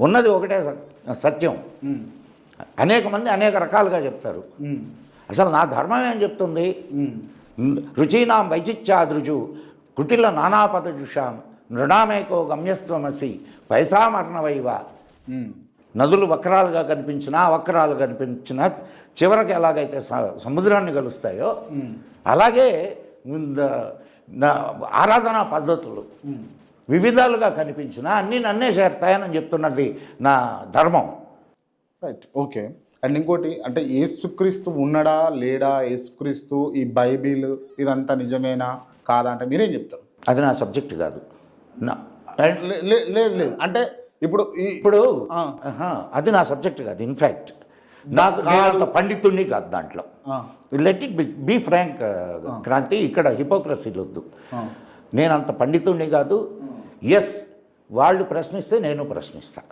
ఉన్నది ఒకటే సత్యం. అనేక మంది అనేక రకాలుగా చెప్తారు. అసలు నా ధర్మం ఏం చెప్తుంది? రుచీనాం వైచిత్యాదృజు కుటిల నానాపదజుషాం నృణామేకో గమ్యస్త్వమసి పైసామర్ణవైవ. నదులు వక్రాలుగా కనిపించినా అవక్రాలు కనిపించినా చివరికి ఎలాగైతే సముద్రాన్ని కలుస్తాయో అలాగే ఆరాధనా పద్ధతులు వివిధాలుగా కనిపించినా అన్నీ నన్నే చేరుతాయని చెప్తున్నది నా ధర్మం. Right, okay. అండ్ ఇంకోటి అంటే యేసుక్రీస్తు ఉన్నాడా లేడా, యేసుక్రీస్తు ఈ బైబిల్ ఇదంతా నిజమేనా కాదా అంటే మీరేం చెప్తారు? అది నా సబ్జెక్ట్ కాదు. లేదు లేదు అంటే ఇప్పుడు అది నా సబ్జెక్ట్ కాదు. ఇన్ఫ్యాక్ట్ నాకు అంత పండితుడిని కాదు దాంట్లో. Let it be frank Kranti, ఇక్కడ హిపోక్రసీలు వద్దు. నేను అంత పండితుడిని కాదు. ఎస్, వాళ్ళు ప్రశ్నిస్తే నేను ప్రశ్నిస్తాను.